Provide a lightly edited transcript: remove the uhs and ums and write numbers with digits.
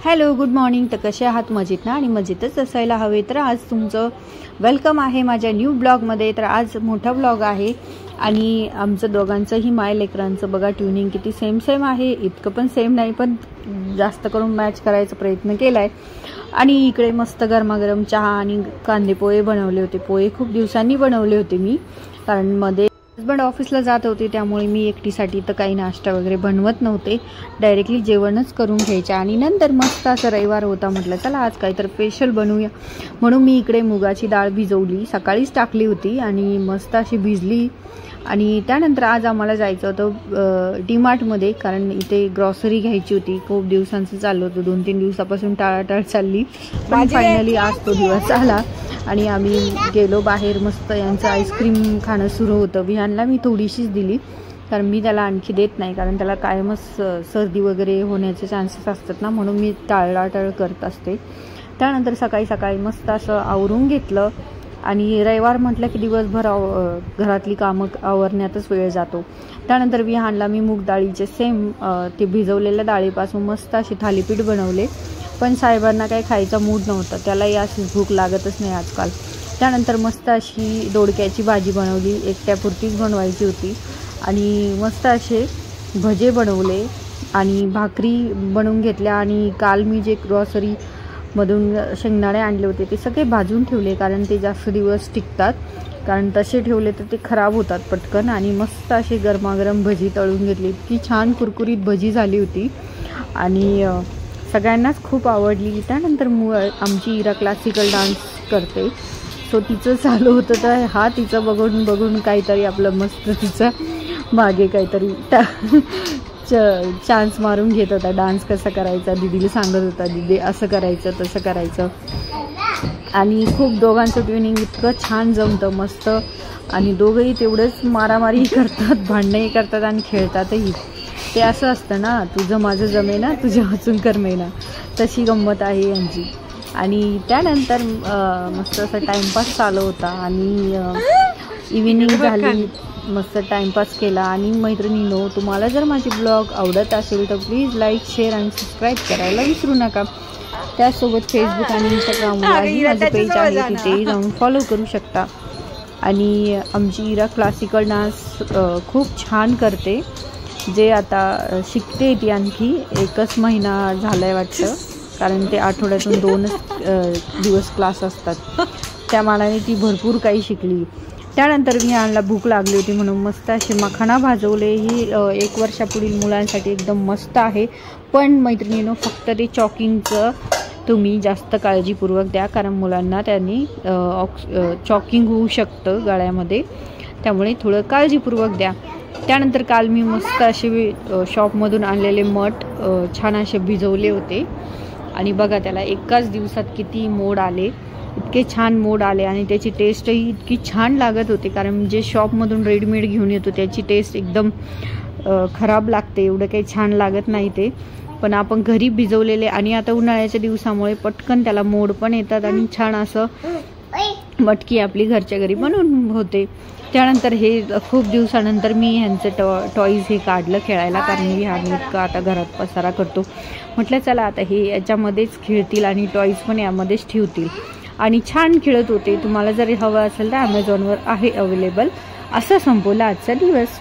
Hello good morning. तर कसे आहात? मजेत ना? आणि मजेतच असायला हवे. तर आज तुमचं वेलकम आहे माझ्या न्यू ब्लॉगमध्ये. तर आज मोठा ब्लॉग आहे आणि आमचं दोघांचंही माय लेकरांचं बघा ट्युनिंग किती सेम आहे. इतकं पण सेम नाही, पण जास्त करून मॅच करायचा प्रयत्न केला आहे. आणि इकडे मस्त गरमागरम चहा आणि कांदे पोहे बनवले होते. पोहे खूप दिवसांनी बनवले होते मी, कारण मध्ये हजबंड ऑफिसला जात होते, त्यामुळे मी एकटीसाठी तर काही नाश्ता वगैरे बनवत नव्हते. डायरेक्टली जेवणच करून घ्यायचे. आणि नंतर मस्त असं रविवार होता, म्हटलं चला आज काहीतरी स्पेशल बनवूया. म्हणून मी इकडे मुगाची डाळ भिजवली, सकाळीच टाकली होती आणि मस्त अशी भिजली. आणि त्यानंतर आज आम्हाला जायचं होतं डीमार्टमध्ये, कारण इथे ग्रॉसरी घ्यायची होती. खूप दिवसांचं चाललं होतं, 2-3 दिवसापासून टाळाटाळ चालली, पण फायनली आज तो दिवस आला आणि आम्ही गेलो बाहेर. मस्त यांचं आईस्क्रीम खाणं सुरू होतं. विहानला मी थोडीशीच दिली, कारण मी त्याला आणखी देत नाही, कारण त्याला कायमच सर्दी वगैरे होण्याचे चान्सेस असतात ना, म्हणून मी टाळाटाळ करत असते. त्यानंतर सकाळी सकाळी मस्त असं आवरून घेतलं. आणि रविवार म्हटलं की दिवसभर घरातली कामं आवरण्यातच वेळ जातो. त्यानंतर विहानला मी मूग डाळीचे सेम ते भिजवलेल्या डाळीपासून मस्त अशी थालीपीठ बनवले, पण साहेबांना काही खायचा मूड नव्हता, त्यालाही अशी भूक लागतच नाही आजकाल. त्यानंतर मस्त अशी दोडक्याची भाजी बनवली, एकट्यापुरतीच बनवायची होती. आणि मस्त असे भजे बनवले आणि भाकरी बनवून घेतल्या. आणि काल मी जे ग्रॉसरी मधून शेंगदाणे आणले होते ते सगळे भाजून ठेवले, कारण ते जास्त दिवस टिकतात, कारण तसे ठेवले तर ते खराब होतात पटकन. आणि मस्त अशी गरमागरम भजी तळून घेतली. इतकी छान कुरकुरीत भजी झाली होती आणि सगळ्यांनाच खूप आवडली. त्यानंतर आमची इरा क्लासिकल डान्स करते, सो तिचं चालू होतं, तर हा तिचं बघून काहीतरी आपलं मस्त तिचं मागे काहीतरी चान्स मारून घेत होता. डान्स कसा करायचा दीदीला सांगत होता, दीदी असं करायचं तसं करायचं. आणि खूप दोघांचं ट्युनिंग इतकं छान जमतं मस्त. आणि दोघंही तेवढंच मारामारी करतात, भांडणंही करतात आणि खेळतातही. ते असं असतं ना, तुझं माझं जमे ना, तुझ्या वाचून करमे ना, तशी गंमत आहे यांची. आणि त्यानंतर मस्त असं टाईमपास चालू होता आणि इव्हिनिंग झाली, मस्त टाईमपास केला. आणि मैत्रिणींनो, तुम्हाला जर माझी ब्लॉग आवडत असेल तर प्लीज लाईक, शेअर आणि सबस्क्राईब करायला विसरू नका. त्यासोबत फेसबुक आणि इंस्टाग्रामवरही माझं पेज आहे, तिथेही जाऊन फॉलो करू शकता. आणि आमची इरा क्लासिकल डान्स खूप छान करते, जे आता शिकते ती. आणखी 1च महिना झाला आहे वाटतं, कारण ते आठवड्यातून 2च दिवस क्लास असतात, त्या मानाने ती भरपूर काही शिकली. त्यानंतर विहानला भूक लागली होती, म्हणून मस्त असे मखाना भाजवले. ही 1 वर्षापुढील मुलांसाठी एकदम मस्त आहे, पण मैत्रिणीनं फक्त ते चॉकिंगचं तुम्ही जास्त काळजीपूर्वक द्या, कारण मुलांना त्यांनी चॉकिंग होऊ शकतं गळ्यामध्ये, त्यामुळे थोडं काळजीपूर्वक द्या. त्यानंतर काल मी मस्त असे शॉपमधून आणलेले मठ छान असे भिजवले होते आणि बघा त्याला एकाच दिवसात किती मोड आले, इतके छान मोड आले. आणि त्याची टेस्टही इतकी छान लागत होती, कारण जे शॉपमधून रेडीमेड घेऊन येतो त्याची टेस्ट एकदम खराब लागते, एवढं काही छान लागत नाही ते. पण आपण घरी भिजवलेले, आणि आता उन्हाळ्याच्या दिवसामुळे पटकन त्याला मोड पण येतात आणि छान असं मटकी आपली घरच्या घरी बनवून होते. त्यानंतर हे खूप दिवसानंतर मी ह्यांचं टॉईज हे काढलं खेळायला, कारण मी हा इतका आता घरात पसारा करतो. म्हटलं चला आता हे याच्यामध्येच खेळतील आणि टॉईज पण यामध्येच ठेवतील. आणि छान खेळत होते. तुम्हाला जर हवं असेल तर ॲमेझॉनवर आहे अवेलेबल. असा संपवला आजचा दिवस.